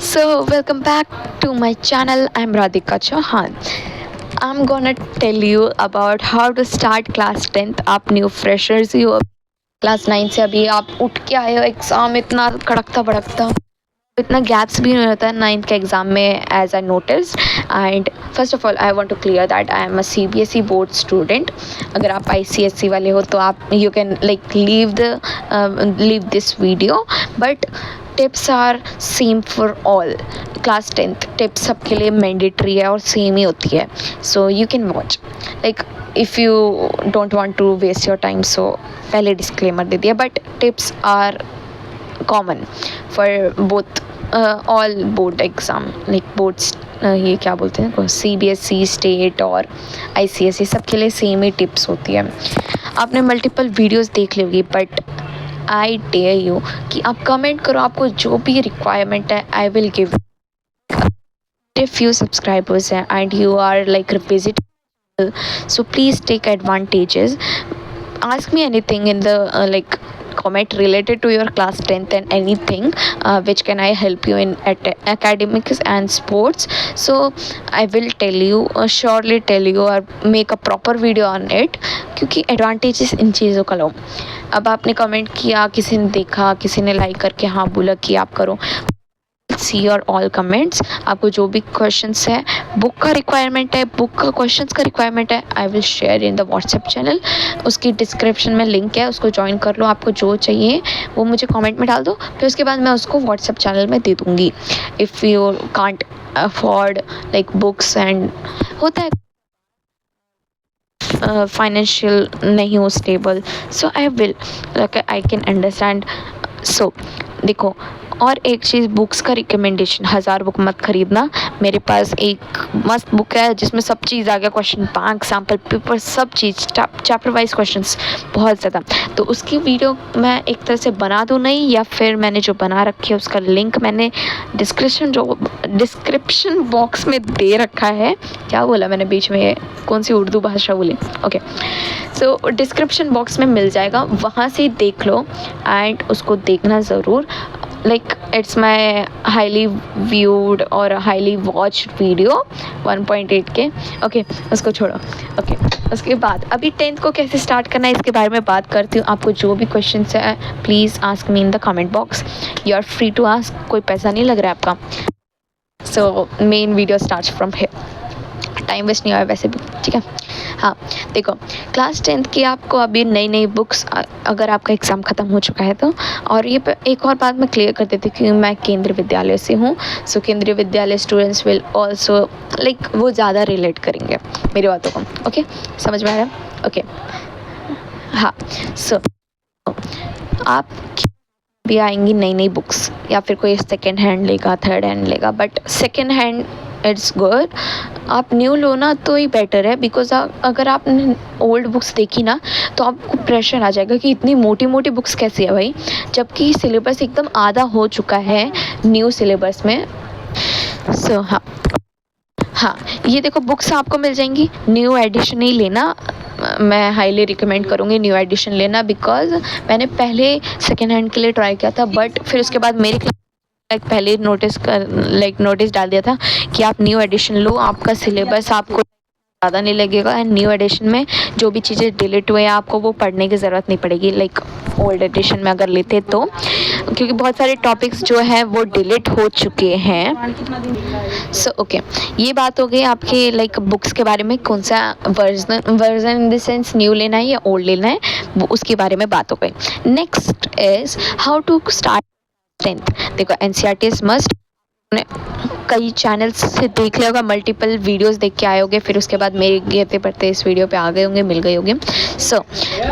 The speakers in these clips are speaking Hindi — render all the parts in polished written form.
So, welcome back to my channel. I'm Radhika Chauhan. I'm gonna tell you about how to start class 10th. आप न्यू फ्रेशर्स ही हो, क्लास 9 से अभी आप उठ के आए हो, एग्ज़ाम इतना कड़कता भड़कता, इतना गैप्स भी नहीं होता है 9th के एग्ज़ाम में as I notice. And first of all I want to clear that I am a CBSE board student. अगर आप ICSE वाले हो तो आप you can like leave this video, but tips are same for all. Class 10th tips सबके लिए मैंडेटरी है और सेम ही होती है, so you can watch. Like if you don't want to waste your time, so पहले डिस्क्लेमर दे दिया, but tips are common for both all board exam. Like boards ये क्या बोलते हैं, CBSE स्टेट और ICSE सबके लिए सेम ही टिप्स होती है. आपने मल्टीपल वीडियोस देख ली होगी, बट आई डेयर यू कि आप कमेंट करो, आपको जो भी रिक्वायरमेंट है I will give. if you subscribers and you are like visit, so please take advantages. Ask me anything in the like comment related to your class 10th and anything which can I help you in academics and sports. So I will tell you, surely tell you or make a proper video on it, क्योंकि एडवांटेजेस इन चीज़ों का लो. अब आपने कमेंट किया, किसी ने देखा, किसी ने लाइक करके हाँ बोला कि आप करो. See your all comments. आपको जो भी क्वेश्चंस है, बुक का रिक्वायरमेंट है, बुक का क्वेश्चंस का रिक्वायरमेंट है, I will share in the WhatsApp channel. उसकी डिस्क्रिप्शन में लिंक है, उसको ज्वाइन कर लो. आपको जो चाहिए वो मुझे कमेंट में डाल दो, फिर उसके बाद मैं उसको व्हाट्सएप चैनल में दे दूँगी. If you can't afford like books and होता है फाइनेंशियल नहीं हो stable, so I will like I can understand. So देखो, और एक चीज़, बुक्स का रिकमेंडेशन, 1000 बुक मत खरीदना. मेरे पास एक मस्त बुक है जिसमें सब चीज़ आ गया, क्वेश्चन बैंक, सैम्पल पेपर, सब चीज़, चैप्टर वाइज क्वेश्चंस बहुत ज़्यादा. तो उसकी वीडियो मैं एक तरह से बना दूँ नहीं, या फिर मैंने जो बना रखी है उसका लिंक मैंने डिस्क्रिप्शन बॉक्स में दे रखा है. क्या बोला मैंने बीच में, कौन सी उर्दू भाषा बोली, ओके. सो डिस्क्रिप्शन बॉक्स में मिल जाएगा, वहाँ से देख लो एंड उसको देखना ज़रूर. Like it's my highly viewed और हाईली वॉच वीडियो, 1.8 के. ओके, उसको छोड़ो. ओके, उसके बाद अभी 10th को कैसे स्टार्ट करना है इसके बारे में बात करती हूँ. आपको जो भी क्वेश्चन है please ask me in the comment box. You are free to ask, कोई पैसा नहीं लग रहा है आपका. So main video start from here. Time waste नहीं हुआ वैसे भी, ठीक है. हाँ देखो, क्लास 10th की आपको अभी नई बुक्स, अगर आपका एग्ज़ाम ख़त्म हो चुका है तो. और ये एक और बात मैं क्लियर कर देती हूँ कि मैं केंद्रीय विद्यालय से हूँ. सो केंद्रीय विद्यालय स्टूडेंट्स विल ऑल्सो लाइक वो ज़्यादा रिलेट करेंगे मेरी बातों को. ओके, समझ में आ रहा है. ओके, हाँ. सो आप भी आएंगी नई बुक्स, या फिर कोई सेकेंड हैंड लेगा, थर्ड हैंड लेगा, but second hand it's good. आप न्यू लो ना तो ही बेटर है, बिकॉज अगर आपने ओल्ड बुक्स देखी ना तो आपको प्रेशर आ जाएगा कि इतनी मोटी बुक्स कैसी है भाई, जबकि सिलेबस एकदम आधा हो चुका है न्यू सिलेबस में. सो हाँ, ये देखो बुक्स आपको मिल जाएंगी. न्यू एडिशन ही लेना, मैं हाईली रिकमेंड करूँगी न्यू एडिशन लेना, बिकॉज मैंने पहले सेकेंड हैंड के लिए ट्राई किया था, बट फिर उसके बाद मेरे पहले नोटिस डाल दिया था कि आप न्यू एडिशन लो, आपका सिलेबस आपको ज़्यादा नहीं लगेगा. एंड न्यू एडिशन में जो भी चीज़ें डिलीट हुए हैं आपको वो पढ़ने की ज़रूरत नहीं पड़ेगी, लाइक ओल्ड एडिशन में अगर लेते तो, क्योंकि बहुत सारे टॉपिक्स जो हैं वो डिलीट हो चुके हैं. सो ओके, ये बात हो गई आपके लाइक बुक्स के बारे में, कौन सा version in the sense new लेना है या ओल्ड लेना है, वो उसके बारे में बात हो गई. Next is how to start 10th. देखो, NCERT इज मस्ट. कई चैनल्स से देख लिया होगा, मल्टीपल वीडियोस देख के आए होंगे, फिर उसके बाद मेरे गिरते पड़ते इस वीडियो पे आ गए होंगे, मिल गए होंगे. सो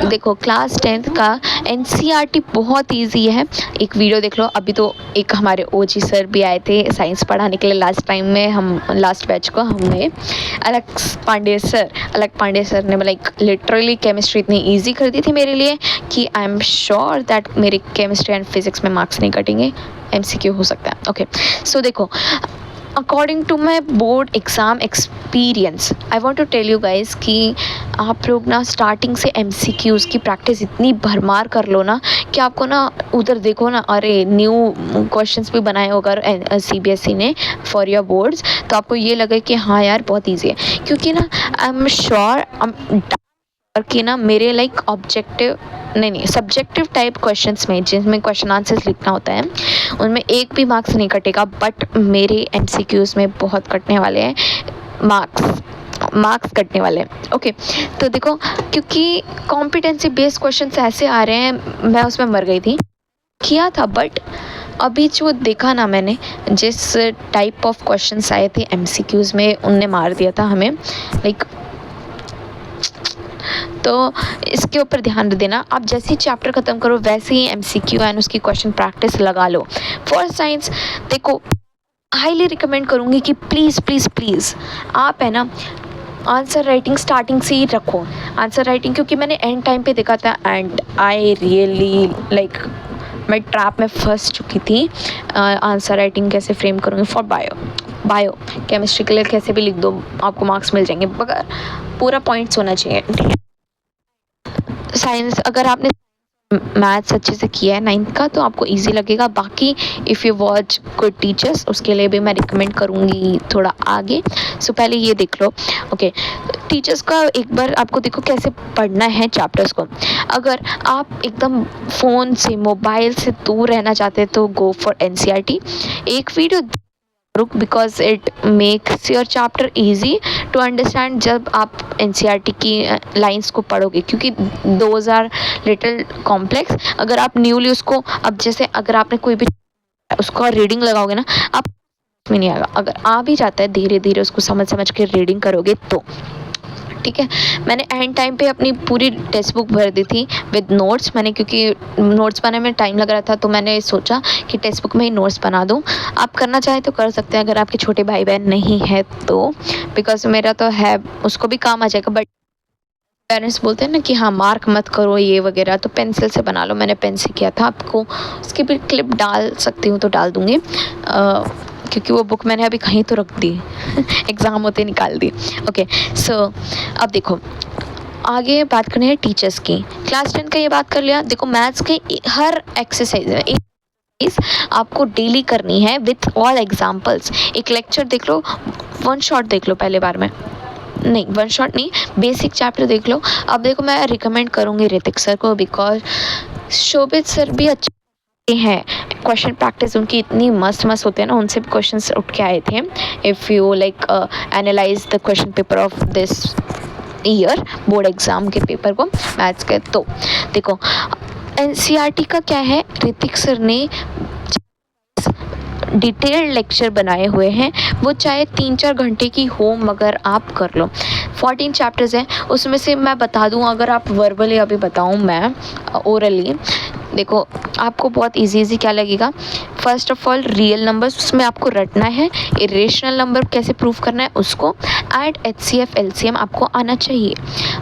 देखो, क्लास 10th का NCERT बहुत इजी है. एक वीडियो देख लो. अभी तो एक हमारे OG सर भी आए थे साइंस पढ़ाने के लिए लास्ट टाइम में, हम लास्ट बैच को हमें अलग पांडे सर ने लाइक लिटरली केमिस्ट्री इतनी ईजी कर दी थी मेरे लिए कि आई एम श्योर दैट मेरे केमिस्ट्री एंड फिजिक्स में मार्क्स नहीं कटेंगे, MCQ हो सकता है. ओके, सो देखो, according to my board exam experience I want to tell you guys कि आप लोग ना स्टार्टिंग से MCQs की प्रैक्टिस इतनी भरमार कर लो ना कि आपको ना उधर देखो ना, अरे न्यू क्वेश्चंस भी बनाए होगा CBSE ने फॉर योर बोर्ड्स, तो आपको ये लगे कि हाँ यार बहुत ईजी है, क्योंकि ना आई एम श्योर कि ना मेरे लाइक ऑब्जेक्टिव नहीं सब्जेक्टिव टाइप क्वेश्चंस में जिसमें क्वेश्चन आंसर्स लिखना होता है उनमें एक भी मार्क्स नहीं कटेगा, बट मेरे MCQs में बहुत कटने वाले हैं मार्क्स कटने वाले हैं। ओके, तो देखो क्योंकि कॉम्पिटेंसी बेस्ड क्वेश्चंस ऐसे आ रहे हैं, मैं उसमें मर गई थी किया था, बट अभी जो देखा ना मैंने जिस टाइप ऑफ क्वेश्चंस आए थे MCQs में उनने मार दिया था हमें लाइक। तो इसके ऊपर ध्यान देना, आप जैसे ही चैप्टर ख़त्म करो वैसे ही MCQ एंड उसकी क्वेश्चन प्रैक्टिस लगा लो। फॉर साइंस देखो हाईली रिकमेंड करूँगी कि प्लीज़ प्लीज़ प्लीज़ आप है ना आंसर राइटिंग स्टार्टिंग से ही रखो, आंसर राइटिंग, क्योंकि मैंने एंड टाइम पे देखा था एंड आई रियली लाइक मैं ट्रैप में फंस चुकी थी। आंसर राइटिंग कैसे फ्रेम करूँगी फॉर बायो केमिस्ट्री के लिए कैसे भी लिख दो आपको मार्क्स मिल जाएंगे, मगर पूरा पॉइंट्स होना चाहिए। साइंस अगर आपने मैथ्स अच्छे से किया है 9th का तो आपको इजी लगेगा। बाकी if you watch good teachers उसके लिए भी मैं रिकमेंड करूँगी थोड़ा आगे। सो पहले ये देख लो। ओके, टीचर्स का एक बार आपको देखो कैसे पढ़ना है चैप्टर्स को। अगर आप एकदम फ़ोन से मोबाइल से दूर रहना चाहते हैं तो गो फॉर NCERT। एक video because it makes your chapter easy to understand जब आप NCERT की लाइंस को पढ़ोगे, क्योंकि दोज आर लिटिल कॉम्प्लेक्स। अगर आप न्यूली उसको अब जैसे अगर आपने कोई भी उसको रीडिंग लगाओगे ना आप में नहीं आएगा, अगर आ भी जाता है धीरे धीरे उसको समझ के रीडिंग करोगे तो ठीक है। मैंने एंड टाइम पे अपनी पूरी टेक्स्ट बुक भर दी थी विद नोट्स, मैंने क्योंकि नोट्स बनाने में टाइम लग रहा था तो मैंने सोचा कि टेक्स्ट बुक में ही नोट्स बना दूं। आप करना चाहे तो कर सकते हैं अगर आपके छोटे भाई बहन नहीं है तो, बिकॉज मेरा तो है उसको भी काम आ जाएगा। बट पेरेंट्स बोलते हैं ना कि हाँ मार्क मत करो ये वगैरह, तो पेंसिल से बना लो। मैंने पेन से किया था, आपको उसकी भी क्लिप डाल सकती हूँ तो डाल दूँगी, क्योंकि वो बुक मैंने अभी कहीं तो रख दी एग्ज़ाम होते निकाल दी। ओके, सो अब देखो आगे बात करनी है टीचर्स की। क्लास 10 का ये बात कर लिया। देखो मैथ्स के हर एक्सरसाइज में आपको डेली करनी है विथ ऑल एग्जाम्पल्स। एक लेक्चर देख लो, वन शॉट देख लो पहले बार में, नहीं वन शॉट नहीं, बेसिक चैप्टर देख लो। अब देखो मैं रिकमेंड करूँगी ऋतिक सर को, बिकॉज शोभित सर भी अच्छे हैं, क्वेश्चन प्रैक्टिस उनकी इतनी मस्त होते हैं ना, उनसे भी क्वेश्चंस उठ के आए थे। If you like analyse the question paper of this year board exam के पेपर को मैथ्स के, तो देखो NCERT का क्या है, ऋतिक सर ने डिटेल्ड लेक्चर बनाए हुए हैं, वो चाहे 3-4 घंटे की हो मगर आप कर लो। 14 चैप्टर्स हैं, उसमें से मैं बता दूं, अगर आप वर्बली अभी बताऊं मैं ओरली, देखो आपको बहुत इजी क्या लगेगा। First of all real numbers, उसमें आपको रटना है, इरेशनल नंबर कैसे प्रूव करना है उसको, एंड HCF LCM आपको आना चाहिए।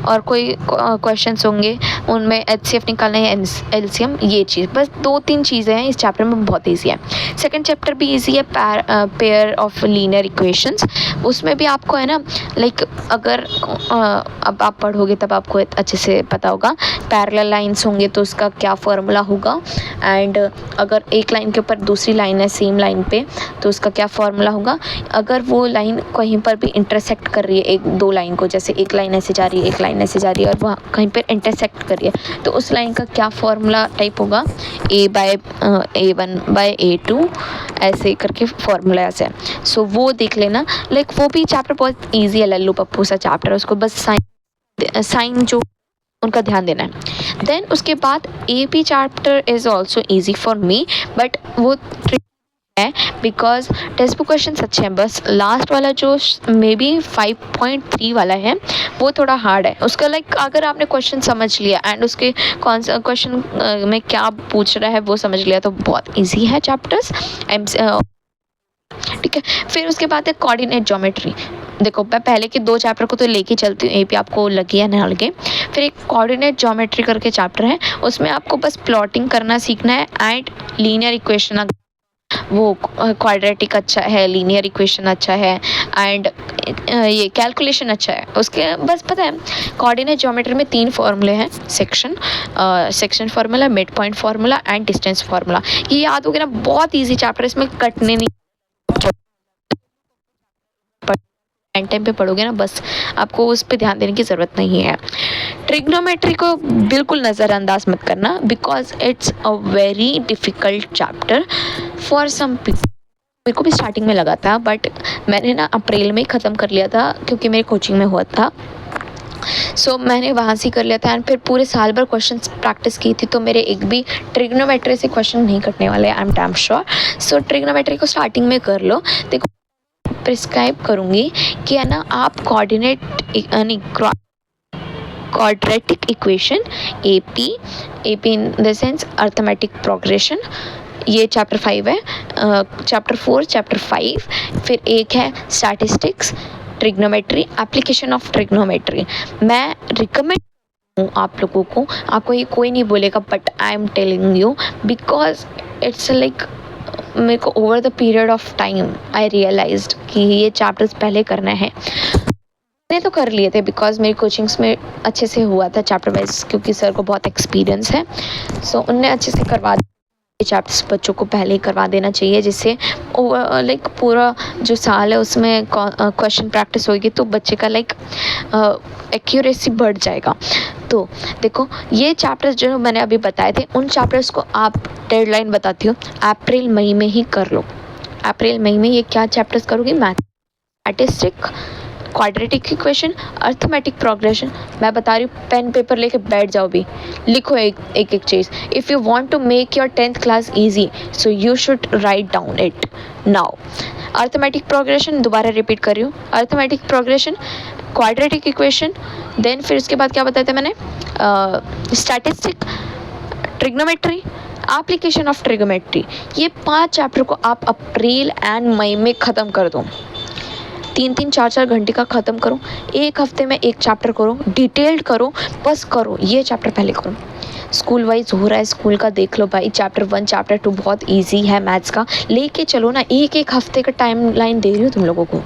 और कोई क्वेश्चंस होंगे उनमें HCF निकालना है, LCM, ये चीज़ बस 2-3 चीज़ें हैं इस चैप्टर में, बहुत ईजी है। सेकेंड चैप्टर भी ईजी है, पेयर ऑफ लीनियर इक्वेशंस, उसमें भी आपको है ना लाइक अगर अब आप पढ़ोगे तब आपको अच्छे से पता होगा। पैरेलल लाइंस होंगे तो उसका क्या फॉर्मूला होगा, एंड अगर एक लाइन के ऊपर दूसरी लाइन है सेम लाइन पे तो उसका क्या फॉर्मूला होगा। अगर वो लाइन कहीं पर भी इंटरसेक्ट कर रही है एक दो लाइन को, जैसे एक लाइन ऐसे जा रही है एक लाइन ऐसे जा रही है और वहाँ कहीं पर इंटरसेक्ट कर रही है, तो उस लाइन का क्या फॉर्मूला टाइप होगा, A/A1/A2 ऐसे करके फॉर्मूला ऐसे है। सो वो देख लेना, लाइक वो भी चैप्टर बहुत ईजी है, लल्लू पप्पू सा चैप्टर है, उसको बस साइन जो उनका ध्यान देना है। देन उसके बाद AP chapter is also easy for me, but वो है बिकॉज टेक्स्ट बुक क्वेश्चन अच्छे हैं, बस लास्ट वाला जो मे बी 5.3 वाला है वो थोड़ा हार्ड है। उसका लाइक अगर आपने क्वेश्चन समझ लिया एंड उसके कौन सा क्वेश्चन में क्या पूछ रहा है वो समझ लिया तो बहुत इजी है चैप्टर्स, ठीक है। फिर उसके बाद है कोऑर्डिनेट ज्योमेट्री। देखो मैं पहले के 2 चैप्टर को तो लेके चलती हूँ, AP आपको लगे या ना लगे। फिर एक कोऑर्डिनेट ज्योमेट्री करके चैप्टर है, उसमें आपको बस प्लॉटिंग करना सीखना है एंड लीनियर इक्वेशन वो क्वाड्रेटिक अच्छा है, लीनियर इक्वेशन अच्छा है एंड ये कैलकुलेशन अच्छा है उसके। बस पता है कोऑर्डिनेट ज्योमेट्री में 3 फॉर्मूले हैं, section formula, mid point formula and distance formula. ये याद हो गया ना, बहुत ईजी चैप्टर, इसमें कटने नहीं एंड टाइम पे पढ़ोगे ना, बस आपको उस पर ध्यान देने की ज़रूरत नहीं है। ट्रिग्नोमेट्री को बिल्कुल नज़रअंदाज मत करना because it's a very difficult chapter for some people. मेरे को भी स्टार्टिंग में लगा था बट मैंने ना अप्रैल में ही ख़त्म कर लिया था क्योंकि मेरे कोचिंग में हुआ था। सो मैंने वहाँ से कर लिया था एंड फिर पूरे साल भर क्वेश्चन प्रैक्टिस की थी, तो मेरे एक भी ट्रिग्नोमेट्री से क्वेश्चन नहीं कटने वाले, I am damn sure. So trigonometry को स्टार्टिंग में कर लो। देखो प्रिस्क्राइब करूँगी कि है ना, आप quadratic equation AP in the sense arithmetic progression, ये चैप्टर 5 है। चैप्टर 4, चैप्टर 5, फिर एक है statistics, trigonometry, application of trigonometry. मैं रिकमेंड हूँ आप लोगों को, आपको ये कोई नहीं बोलेगा but I am telling you because it's like, मेरे को over the period of time I realised कि ये चैप्टर्स पहले करना है। मैंने तो कर लिए थे बिकॉज मेरी कोचिंग्स में अच्छे से हुआ था चैप्टर वाइज, क्योंकि सर को बहुत एक्सपीरियंस है। सो उनने अच्छे से करवा चैप्टर्स बच्चों को पहले ही करवा देना चाहिए, जिससे लाइक पूरा जो साल है उसमें क्वेश्चन प्रैक्टिस होगी तो बच्चे का लाइक एक्यूरेसी बढ़ जाएगा। तो देखो ये चैप्टर्स जो मैंने अभी बताए थे, उन चैप्टर्स को आप डेडलाइन बताती हूँ अप्रैल मई में ही कर लो। अप्रैल मई में ये क्या चैप्टर्स करोगी? Math, statistic, quadratic equation, arithmetic progression. मैं बता रही हूँ, पेन पेपर लेके बैठ जाओ, भी लिखो एक चीज़। If you want to make your 10th class easy so you should write down it now. Arithmetic progression, दोबारा रिपीट कर रही हूँ, arithmetic progression, quadratic equation, then फिर उसके बाद क्या बताया था मैंने, statistic, trigonometry, application of trigonometry. ये 5 चैप्टर को आप अप्रैल एंड मई में ख़त्म कर दो। 3-3, 4-4 घंटे का ख़त्म करो, एक हफ्ते में एक चैप्टर करो, डिटेल्ड करो, बस करो, ये चैप्टर पहले करो। स्कूल वाइज हो रहा है, स्कूल का देख लो भाई, चैप्टर 1 चैप्टर 2 बहुत इजी है मैथ्स का, लेके चलो ना। एक हफ्ते का टाइम लाइन दे रही हूँ तुम लोगों को।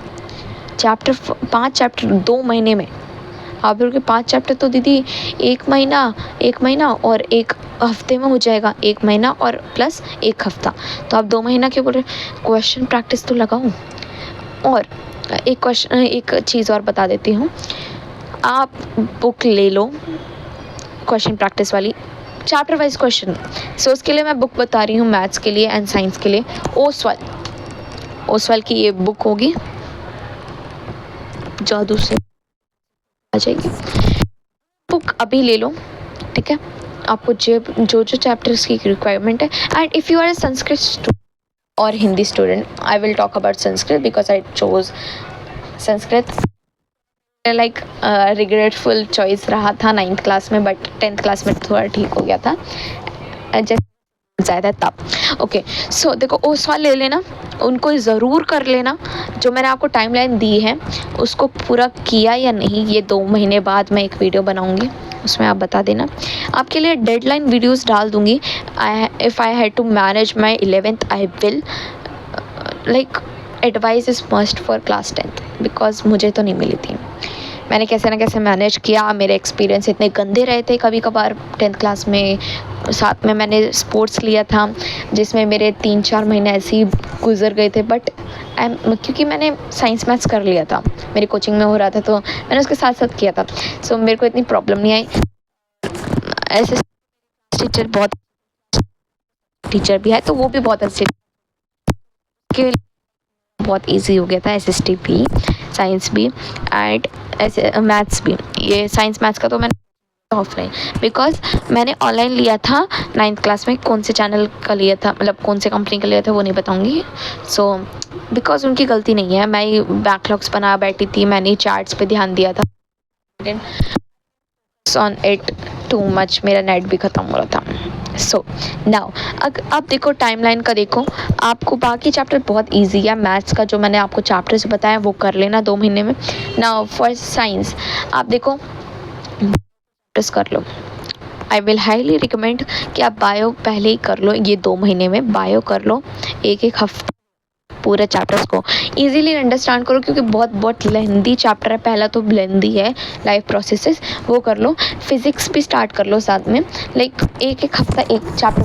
5 चैप्टर 2 महीने में आप लोग के 5 चैप्टर तो दीदी एक महीना और एक हफ्ते में हो जाएगा। 1 महीना और प्लस 1 हफ्ता, तो आप 2 महीना क्यों बोल रहे? क्वेश्चन प्रैक्टिस तो लगाओ। और एक चीज़ और बता देती हूँ, आप बुक ले लो क्वेश्चन प्रैक्टिस वाली, चैप्टर वाइज क्वेश्चन। सो उसके लिए मैं बुक बता रही हूँ मैथ्स के लिए एंड साइंस के लिए। ओसवाल की ये बुक होगी, जादू से आ जाएगी। बुक अभी ले लो, ठीक है? आपको जो चैप्टर्स की रिक्वायरमेंट है। And if you are a Sanskrit student और Hindi student, I will talk about Sanskrit because I chose Sanskrit. Like regretful choice रहा था 9th क्लास में, बट 10th क्लास में थोड़ा ठीक हो गया था जैसे ज़्यादा तब। ओके, सो देखो ओसवाल ले लेना, उनको ज़रूर कर लेना। जो मैंने आपको टाइमलाइन दी है उसको पूरा किया या नहीं, ये 2 महीने बाद मैं एक वीडियो बनाऊंगी, उसमें आप बता देना। आपके लिए डेडलाइन वीडियोस डाल दूंगी। If I had to manage my 11th I will. Like advice is must for class 10th because मुझे तो नहीं मिली थी। मैंने कैसे ना कैसे मैनेज किया। मेरे एक्सपीरियंस इतने गंदे रहे थे कभी कभार 10th क्लास में। साथ में मैंने स्पोर्ट्स लिया था जिसमें मेरे 3-4 महीने ऐसे ही गुजर गए थे, बट क्योंकि मैंने साइंस मैथ्स कर लिया था, मेरी कोचिंग में हो रहा था तो मैंने उसके साथ साथ किया था। सो मेरे को इतनी प्रॉब्लम नहीं आई। ऐसे टीचर भी है तो वो भी बहुत अच्छे, बहुत इजी हो गया था SST भी, साइंस भी एंड ऐसे मैथ्स भी। ये साइंस मैथ्स का तो मैंने ऑफलाइन, बिकॉज मैंने ऑनलाइन लिया था 9th क्लास में। कौन से चैनल का लिया था, मतलब कौन से कंपनी का लिया था वो नहीं बताऊंगी। सो बिकॉज उनकी गलती नहीं है, मैं बैकलॉग्स बना बैठी थी, मैंने चार्ट्स पे ध्यान दिया था ऑन इट टू मच, मेरा नेट भी ख़त्म हो रहा था। सो नाउ अब देखो टाइमलाइन का, देखो आपको बाकी चैप्टर बहुत इजी है। मैथ्स का जो मैंने आपको चैप्टर्स बताया वो कर लेना 2 महीने में। नाउ फॉर साइंस आप देखो कर लो, आई विल हाईली रिकमेंड कि आप बायो पहले ही कर लो, ये 2 महीने में बायो कर लो, एक हफ्ता पूरे चैप्टर्स को इजीली अंडरस्टैंड करो, क्योंकि बहुत बहुत लेंदी चैप्टर है। पहला तो लेंदी है, लाइफ प्रोसेसेस, वो कर लो। फिजिक्स भी स्टार्ट कर लो साथ में, लाइक एक हफ्ता एक चैप्टर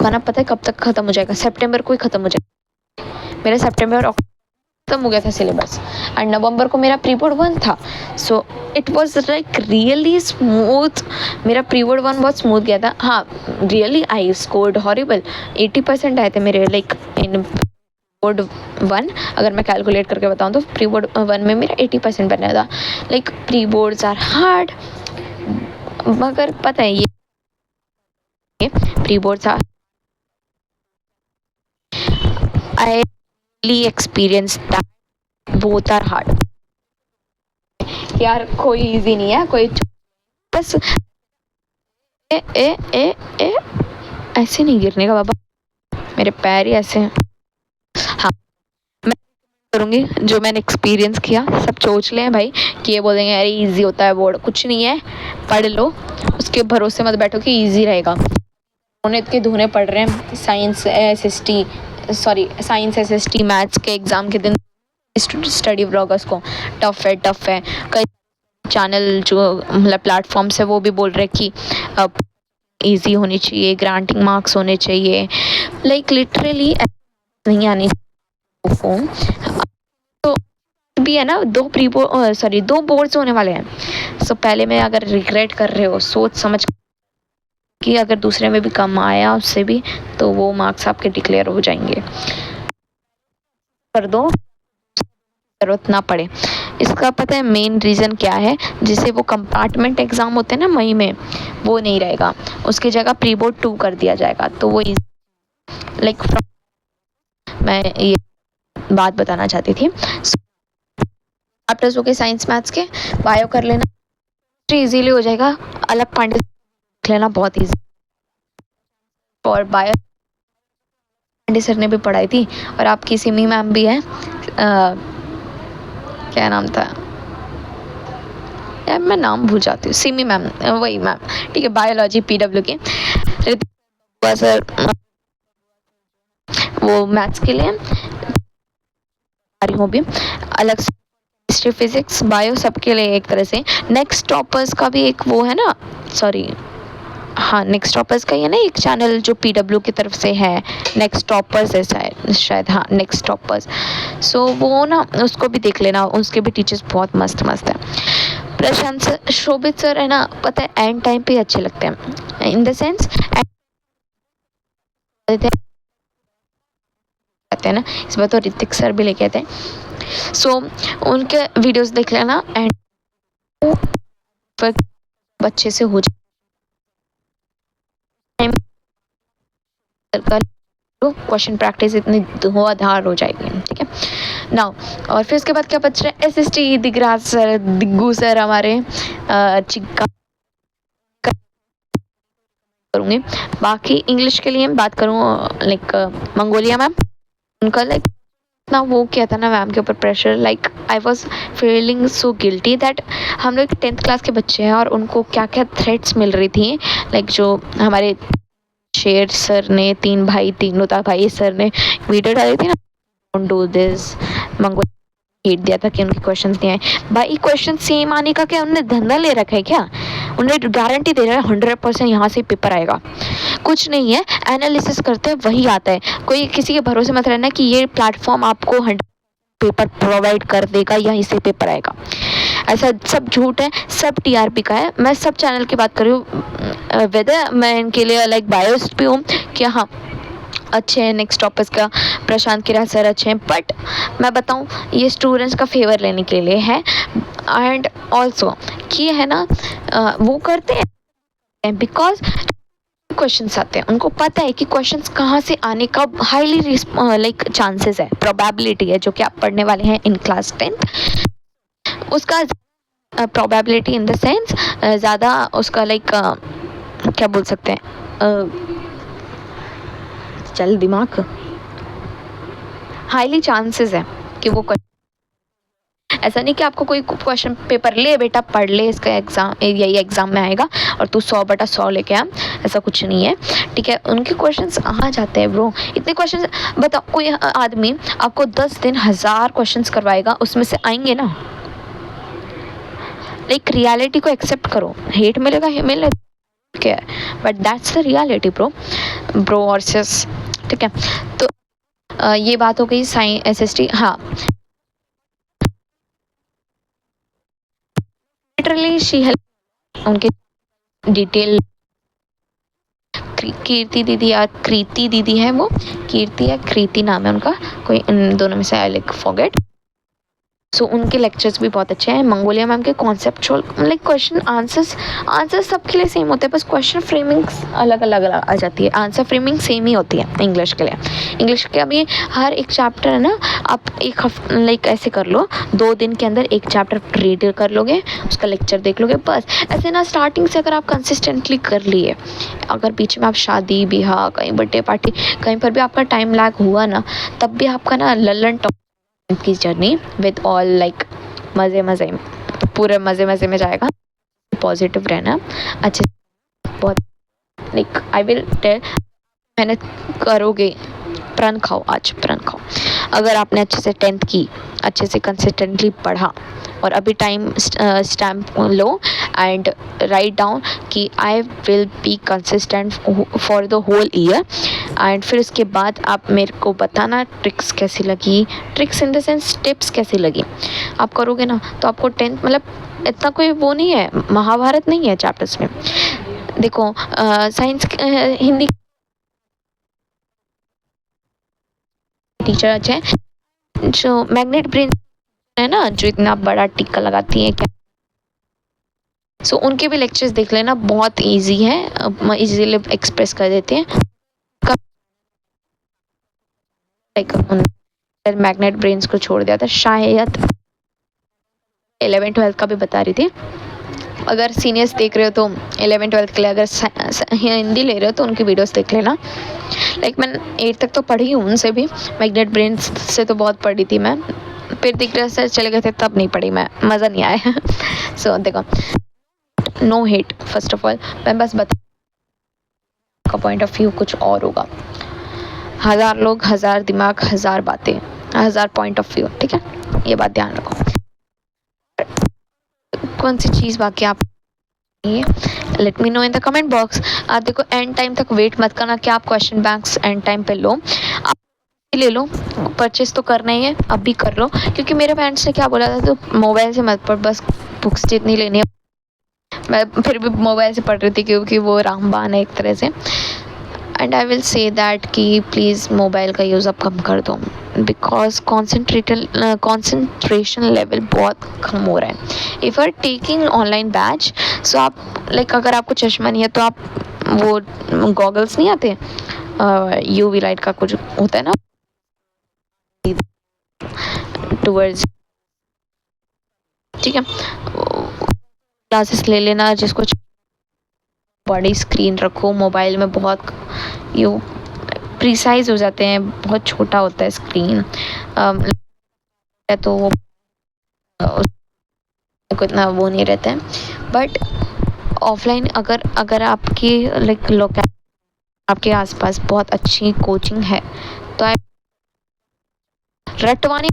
खाना। पता है कब तक खत्म हो जाएगा? सितंबर को ही खत्म हो जाएगा। मेरा सितंबर और खत्म हो गया था सिलेबस, एंड नवंबर को मेरा प्री बोर्ड 1 था। So it was like really smooth. मेरा प्री बोर्ड 1 बहुत स्मूथ गया था। हाँ, रियली आई स्कोर्ड हॉरिबल, 80% आए थे मेरे, लाइक इन बोर्ड 1 अगर मैं कैलकुलेट करके बताऊँ तो प्री बोर्ड 1 में मेरा 80% बनने था। Like pre boards are hard, मगर पता है ये pre boards are, I really experience that both are hard. यार कोई इजी नहीं है, कोई बस ए ए ए ए ऐसे नहीं गिरने का बाबा, मेरे पैर ही ऐसे हैं। हाँ, मैं करूँगी जो मैंने एक्सपीरियंस किया। सब सोच लें भाई कि ये बोलेंगे अरे इजी होता है बोर्ड, कुछ नहीं है, पढ़ लो, उसके भरोसे मत बैठो कि इजी रहेगा। उन्हें इतने धुने पढ़ रहे हैं साइंस एसएसटी मैथ्स के एग्ज़ाम के दिन स्टडी व्लॉगर्स को टफ है। कई चैनल जो मतलब प्लेटफॉर्म्स है वो भी बोल रहे हैं कि इजी होनी चाहिए, ग्रांटिंग मार्क्स होने चाहिए, लाइक लिटरली नहीं आनी फॉर्म। तो भी है ना, 2 बोर्ड्स होने वाले हैं। सो पहले में अगर रिग्रेट कर रहे हो, सोच समझ कि अगर दूसरे में भी कम आया उससे भी, तो वो मार्क्स आपके डिक्लेयर हो जाएंगे। कर दो, जरूरत ना पड़े। इसका पता है मेन रीज़न क्या है? जिसे वो कंपार्टमेंट एग्ज़ाम होते हैं ना मई में, वो नहीं रहेगा, उसकी जगह प्री बोर्ड 2 कर दिया जाएगा। तो वो लाइक मैं ये बात बताना चाहती थी। चैप्टर्स हो गए साइंस मैथ्स के, बायो कर लेना इजीली हो जाएगा। अलग पांडे लेना बहुत ईजी, और बायो पांडे सर ने भी पढ़ाई थी, और आपकी सिमी मैम भी है, क्या नाम था यार, मैं नाम भूल जाती हूँ, सिमी मैम, वही मैम, ठीक है, बायोलॉजी PW की सर, वो मैथ्स के लिए भी अलग से, हिस्ट्री फिजिक्स बायो सबके लिए एक तरह से। नेक्स्ट टॉपर्स का भी एक वो है ना, सॉरी हाँ, नेक्स्ट टॉपर्स का ही है ना एक चैनल जो PW की तरफ से है, नेक्स्ट टॉपर्स है शायद, हाँ नेक्स्ट टॉपर्स। सो वो ना उसको भी देख लेना, उसके भी टीचर्स बहुत मस्त है। प्रशांत सर, शोभित सर है ना, पता है एंड टाइम पे अच्छे लगते हैं, इन द सेंस आते हैं ना, इस बार तो ऋतिक सर भी लेके आते हैं। सो उनके वीडियोस देख लेना, एंड अच्छे से हो जाए, क्वेश्चन प्रैक्टिस इतनी धुआंधार हो जाएगी, ठीक है नाउ। और फिर उसके बाद क्या बच रहा है? SST दिगराज सर, दिग्गू सर हमारे, चिक्का करूँगी। बाकी इंग्लिश के लिए बात करूँ, लाइक मंगोलिया मैम, उनका लाइक ना वो क्या था ना मैम के ऊपर pressure, like I was feeling so guilty that हम लोग 10th क्लास के बच्चे हैं, और उनको क्या क्या थ्रेट्स मिल रही थी, लाइक जो हमारे शेर सर ने, 3 भाई तीनों भाई सर ने वीडियो डाली थी ना, डोंट डू दिस, मंगो हिट दिया था कि उनके क्वेश्चंस नहीं आए। भाई क्वेश्चन सेम आने का क्या उन्होंने धंधा ले रखा है क्या? उन्हें गारंटी दे रहा है 100% यहाँ से पेपर आएगा, कुछ नहीं है, एनालिसिस करते हैं वही आता है। कोई किसी के भरोसे मत रहना कि ये प्लेटफॉर्म आपको 100 पेपर प्रोवाइड कर देगा, यहीं से पेपर आएगा, ऐसा सब झूठ है, सब TRP का है। मैं सब चैनल की बात कर रही हूँ, वेदर मैं इनके लिए लाइक बायोस्ड भी हूँ कि हाँ अच्छे हैं, नेक्स्ट टॉपर्स का प्रशांत किरा सर अच्छे हैं, बट मैं बताऊं ये स्टूडेंट्स का फेवर लेने के लिए है, एंड ऑल्सो कि है ना वो करते हैं बिकॉज क्वेश्चंस आते हैं, उनको पता है कि क्वेश्चंस कहाँ से आने का हाईली लाइक चांसेस है, प्रोबेबिलिटी है, जो कि आप पढ़ने वाले हैं इन क्लास 10th, उसका प्रोबेबिलिटी इन द सेंस ज़्यादा उसका लाइक क्या बोल सकते हैं, चल दिमाग, हाईली चांसेस है कि वो ऐसा नहीं कि आपको कोई क्वेश्चन पेपर ले बेटा पढ़ ले, इसका एग्ज़ाम यही एग्ज़ाम में आएगा और तू 100/100 लेके आ, ऐसा कुछ नहीं है, ठीक है। उनके क्वेश्चंस आ जाते हैं ब्रो, इतने क्वेश्चंस। बताओ कोई आदमी आपको 10 दिन 1000 क्वेश्चंस करवाएगा, उसमें से आएंगे ना? लाइक रियलिटी को एक्सेप्ट करो, हेट मिलेगा मिले क्या है, but that's the reality bro और सिस, ठीक है। तो ये बात हो गई साइंस एसएसटी। हाँ, लिटरली शी हेल्प उनके डिटेल। कीर्ति दीदी या कृति दीदी है, वो कीर्ति या कृति नाम है उनका, कोई इन दोनों में से, आई लाइक फॉरगेट। सो उनके लेक्चर्स भी बहुत अच्छे हैं। मंगोलिया मैम के कॉन्सेप्चुअल लाइक क्वेश्चन आंसर सबके लिए सेम होते हैं, बस क्वेश्चन फ्रेमिंग अलग अलग आ जाती है, आंसर फ्रेमिंग सेम ही होती है इंग्लिश के लिए। इंग्लिश के अभी हर एक चैप्टर है ना, आप एक लाइक ऐसे कर लो, 2 दिन के अंदर एक चैप्टर रीड कर लोगे, उसका लेक्चर देख लोगे, बस ऐसे ना। स्टार्टिंग से अगर आप कंसिस्टेंटली कर लिए, अगर बीच में आप शादी ब्याह कहीं बर्थडे पार्टी कहीं पर भी आपका टाइम लैग हुआ ना, तब भी आपका ना ललन की जर्नी विद ऑल लाइक मज़े पूरे मज़े में जाएगा। पॉजिटिव रहना, अच्छे बहुत लाइक आई विल टेल, मेहनत करोगे, प्रण खाओ, आज प्रण खाओ। अगर आपने अच्छे से 10th की, अच्छे से कंसिस्टेंटली पढ़ा और अभी टाइम स्टैम्प लो एंड राइट डाउन कि I will be consistent for the whole year, and फिर उसके बाद आप मेरे को बताना ट्रिक्स कैसी लगी, tricks in the sense tips कैसी लगी। आप करोगे ना तो आपको 10th मतलब इतना कोई वो नहीं है, महाभारत नहीं है चैप्टर्स में। देखो साइंस हिंदी टीचर अच्छे हैं, जो मैग्नेट ब्रेन है ना, जो इतना बड़ा टिक्का लगाती है क्या, सो उनके भी लेक्चर्स देख लेना, बहुत इजी है, इजीली एक्सप्रेस कर देते हैं। मैग्नेट ब्रेन्स को छोड़ दिया था, शायद 11th-12th का भी बता रही थी। अगर सीनियर्स देख रहे हो तो 11th-12th के लिए अगर हिंदी ले रहे हो तो उनकी वीडियोस देख लेना। लाइक मैं 8th तक तो पढ़ी हूँ उनसे भी, मैग्नेट ब्रेन्स से तो बहुत पढ़ी थी मैं, फिर दिग्गज से चले गए थे तब नहीं पढ़ी मैं, मज़ा नहीं आया। सो देखो, no hate first of all, मैं बस बता का पॉइंट ऑफ व्यू कुछ और होगा। 1000 लोग, 1000 दिमाग, 1000 बातें, 1000 पॉइंट ऑफ व्यू, ठीक है, ये बात ध्यान रखो। कौन सी चीज़ बाकी आप let me know in the comment box. आप देखो एंड टाइम तक वेट मत करना कि आप क्वेश्चन बैंक्स एंड टाइम पे लो, आप ले लो, परचेस तो करना ही है, अब भी कर लो। क्योंकि मेरे पेरेंट्स ने क्या बोला था, तो मोबाइल से मत पढ़, बस बुक्स जितनी लेनी है। मैं फिर भी मोबाइल से पढ़ रही थी क्योंकि वो रामबाण है एक तरह से, and I will say that कि प्लीज़ मोबाइल का यूज़ अब कम कर दो, बिकॉज कॉन्सेंट्रेशन लेवल बहुत कम हो रहा है। If are taking online batch, so आप लाइक अगर आपको चश्मा नहीं है तो आप वो गॉगल्स नहीं आते, यूवी लाइट का कुछ होता है ना, टूवर्ड्स, ठीक है, क्लासेस ले लेना, जिसको बड़ी स्क्रीन रखो। मोबाइल में बहुत यू प्रिसाइज हो जाते हैं, बहुत छोटा होता है स्क्रीन, तो वो इतना वो नहीं रहता है। बट ऑफलाइन अगर आपकी लाइक लोकेलिटी, आपके आसपास बहुत अच्छी कोचिंग है तो आप रटवानी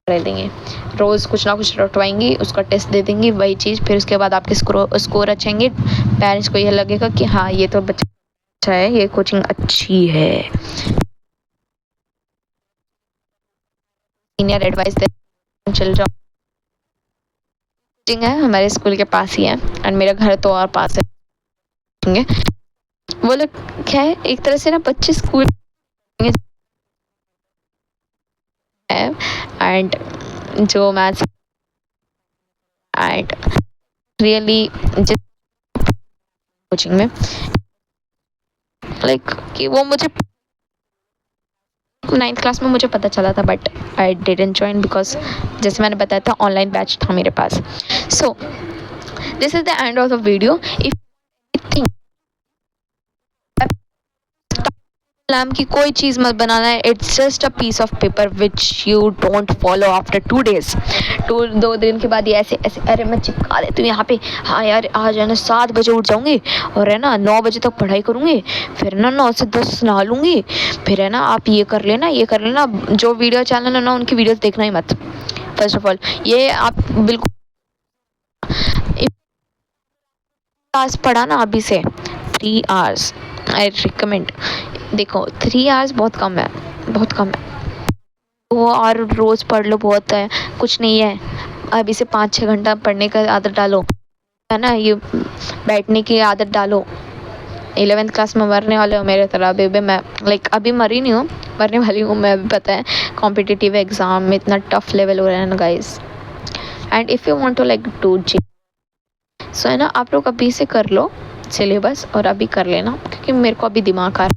देंगे, रोज़ कुछ ना कुछ रटवाएंगी, उसका टेस्ट दे देंगी वही चीज़, फिर उसके बाद आपके स्कोर अच्छेंगे, पेरेंट्स को यह लगेगा कि हाँ ये तो बच्चा अच्छा है, ये कोचिंग अच्छी है। सीनियर एडवाइस दे, चल जाओ, कोचिंग है हमारे स्कूल के पास ही है, एंड मेरा घर तो और पास है। वो लोग क्या है, एक तरह से ना बच्चे स्कूल है, एंड जो मैथ्स एंड रियली जिस कोचिंग में लाइक कि वो मुझे 9th क्लास में मुझे पता चला था, but I didn't join because जैसे मैंने बताया था ऑनलाइन बैच था मेरे पास। So this is the end of the video. If think नाम की कोई चीज़ मत बनाना है. It's just a piece of paper which you don't follow after 2 days. 2 दिन के बाद ये ऐसे ऐसे अरे मैं चिपका देती हूँ यहाँ पे. हाँ यार आज है ना 7 बजे उठ जाऊँगी और है ना 9 बजे तक पढ़ाई करूँगी, फिर ना 9 से 10 नहा लूँगी, फिर है ना आप ये कर लेना ये कर लेना. जो वीडियो चैनल है ना उनकी वीडियोस देखना ही मत. फर्स्ट ऑफ ऑल ये आप बिल्कुल क्लास पढ़ा ना अभी से 3 hours आई रिकमेंड. देखो 3 hours बहुत कम है, बहुत कम है वो. और रोज़ पढ़ लो बहुत है, कुछ नहीं है. अभी से 5-6 घंटा पढ़ने का आदत डालो, है ना. ये बैठने की आदत डालो. 11th क्लास में मरने वाले हो मेरे तरह. अभी भी मैं अभी मरी नहीं हूँ, मरने वाली हूँ मैं भी. पता है कॉम्पिटिटिव एग्ज़ाम में इतना टफ लेवल हो रहा है ना guys. And if you want to do so है ना आप लोग अभी से कर लो सिलेबस और अभी कर लेना, क्योंकि मेरे को अभी दिमाग आ रहा है.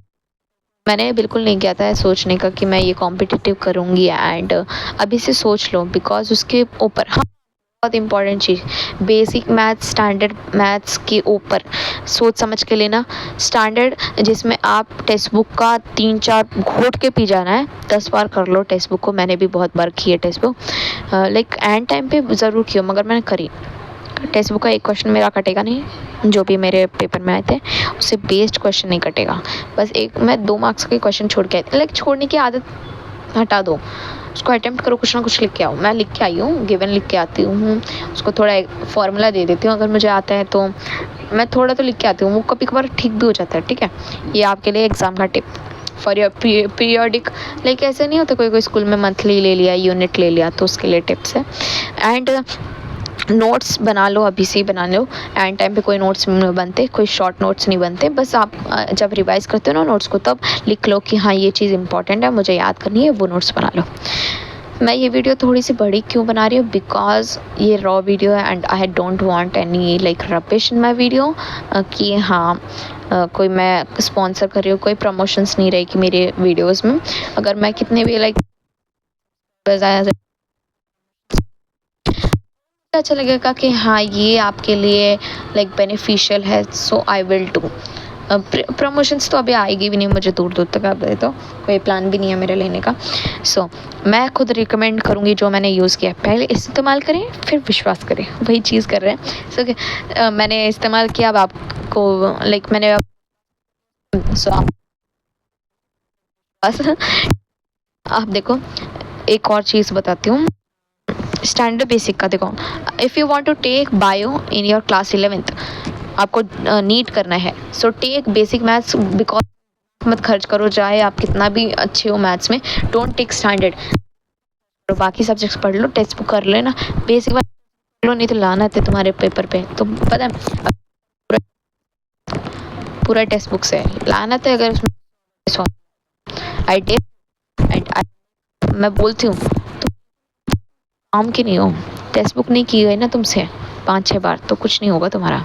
मैंने बिल्कुल नहीं किया था सोचने का कि मैं ये कॉम्पिटिटिव करूँगी. एंड अभी से सोच लो बिकॉज उसके ऊपर हाँ बहुत इंपॉर्टेंट चीज़ बेसिक मैथ्स स्टैंडर्ड मैथ्स के ऊपर सोच समझ के लेना. स्टैंडर्ड जिसमें आप टेक्स्ट बुक का 3-4 घोट के पी जाना है. 10 बार कर लो टेक्स्ट बुक को. मैंने भी बहुत बार की है टेक्स्ट बुक. एंड टाइम पे ज़रूर की हो मगर मैंने करी. टेक्स्ट बुक का एक क्वेश्चन मेरा कटेगा नहीं, जो भी मेरे पेपर में आए थे उससे बेस्ड क्वेश्चन नहीं कटेगा. बस एक मैं 2 मार्क्स के क्वेश्चन छोड़ के आई. छोड़ने की आदत हटा दो, उसको अटेम्प्ट करो, कुछ ना कुछ लिख के आओ. मैं लिख के आई हूँ, गिवन लिख के आती हूँ. उसको थोड़ा एक फॉर्मूला दे देती हूँ अगर मुझे आता है तो. मैं थोड़ा तो लिख के आती हूँ, वो कभी कभार ठीक भी हो जाता है. ठीक है, ये आपके लिए एग्ज़ाम का टिप फॉर योर पीरियडिक. ऐसे नहीं होता कोई स्कूल में मंथली ले लिया यूनिट ले लिया, तो उसके लिए टिप्स है. एंड नोट्स बना लो, अभी से ही बना लो. एंड टाइम पे कोई नोट्स नहीं बनते, कोई शॉर्ट नोट्स नहीं बनते. बस आप जब रिवाइज़ करते हो ना नोट्स को तब लिख लो कि हाँ ये चीज़ इंपॉर्टेंट है, मुझे याद करनी है, वो नोट्स बना लो. मैं ये वीडियो थोड़ी सी बड़ी क्यों बना रही हूँ, बिकॉज ये रॉ वीडियो है and I don't want any rubbish in my video. कि हाँ कोई मैं स्पॉन्सर कर रही हूँ, कोई प्रमोशंस नहीं रहेगी मेरे वीडियोज़ में. अगर मैं कितने भी अच्छा लगेगा कि हाँ ये आपके लिए बेनिफिशियल है, so I will do. Promotions तो अभी आएगी भी नहीं मुझे दूर दूर तक. आप तो कोई प्लान भी नहीं है मेरे लेने का. सो मैं खुद रिकमेंड करूँगी जो मैंने यूज़ किया. पहले इस्तेमाल करें फिर विश्वास करें, वही चीज़ कर रहे हैं. सो मैंने इस्तेमाल किया, अब आपको मैंने सो आप देखो एक और चीज़ बताती हूँ स्टैंडर्ड बेसिक का. देखो if you want to take bio in your class 11th, आपको नीट करना है, so take basic maths. Because मत खर्च करो, चाहे आप कितना भी अच्छे हो मैथ्स में. Don't take standard. बाकी सब्जेक्ट्स पढ़ लो, टेक्स्ट बुक कर लेना, बेसिक पढ़ लो, नहीं तो लाना है तुम्हारे पेपर पे. तो पता है पूरा टेक्स्ट बुक से लाना था. अगर आई टेक एंड मैं बोलती हूँ काम की नहीं हो, टेक्स्ट बुक नहीं की गई ना तुमसे 5-6 बार तो कुछ नहीं होगा तुम्हारा.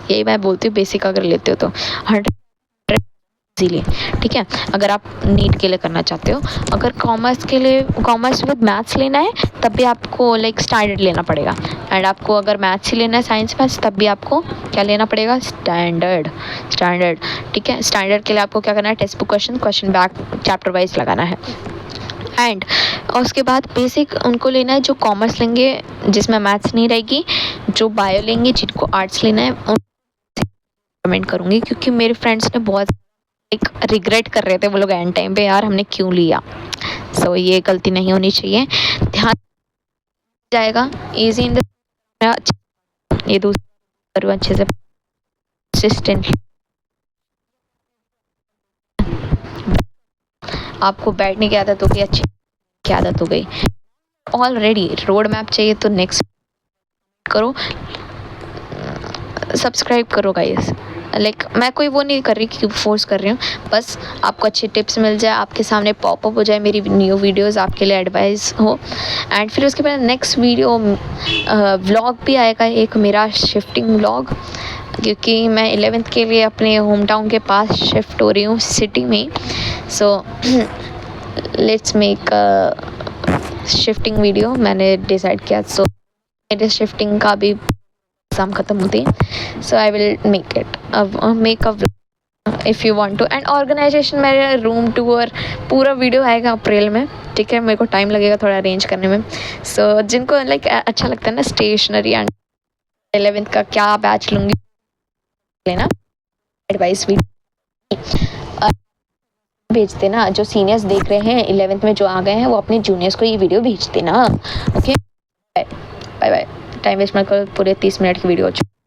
यही मैं बोलती हूँ, बेसिक अगर लेते हो तो 100 इजीली. ठीक है, अगर आप नीट के लिए करना चाहते हो. अगर कॉमर्स के लिए कॉमर्स विद मैथ्स लेना है तब भी आपको स्टैंडर्ड लेना पड़ेगा. एंड आपको अगर मैथ्स ही लेना है साइंस मैथ्स तब भी आपको क्या लेना पड़ेगा, स्टैंडर्ड. ठीक है, स्टैंडर्ड के लिए आपको क्या करना है, text book question back chapter wise लगाना है. एंड उसके बाद बेसिक उनको लेना है जो कॉमर्स लेंगे जिसमें मैथ्स नहीं रहेगी, जो बायो लेंगे जिनको आर्ट्स लेना है कमेंट करूँगी. क्योंकि मेरे फ्रेंड्स ने बहुत रिग्रेट कर रहे थे वो लोग एंड टाइम पे, यार हमने क्यों लिया. सो ये गलती नहीं होनी चाहिए, ध्यान जाएगा. ईजी इन द ये दूसरा अच्छे से कंसिस्टेंटली आपको बैठने की आदत हो गई, अच्छी की आदत हो गई. ऑलरेडी रोड मैप चाहिए तो नेक्स्ट करो, सब्सक्राइब करो गाइस. मैं कोई वो नहीं कर रही कि फोर्स कर रही हूँ, बस आपको अच्छे टिप्स मिल जाए, आपके सामने पॉपअप हो जाए मेरी न्यू वीडियोस, आपके लिए एडवाइस हो. एंड फिर उसके बाद नेक्स्ट वीडियो व्लॉग भी आएगा, एक मेरा शिफ्टिंग व्लॉग. क्योंकि मैं 11th के लिए अपने होम टाउन के पास शिफ्ट हो रही हूँ सिटी में. So let's make shifting video मैंने डिसाइड किया. सो मेरे शिफ्टिंग का भी एग्ज़ाम ख़त्म होती है, so I will make a if you want to. And organization मेरे रूम टूर पूरा वीडियो आएगा अप्रैल में, ठीक है। मेरे को टाइम लगेगा थोड़ा अरेंज करने में। सो जिनको लाइक अच्छा लगता है ना स्टेशनरी एंड 11th का क्या बैच लूँगी लेना एडवाइस भी भेज देना। जो सीनियर्स देख रहे हैं 11th में जो आ गए हैं वो अपने जूनियर्स को ये वीडियो भेज देना। Okay, bye bye. Time waste मत करो, पूरे 30 मिनट की वीडियो हो चुकी है।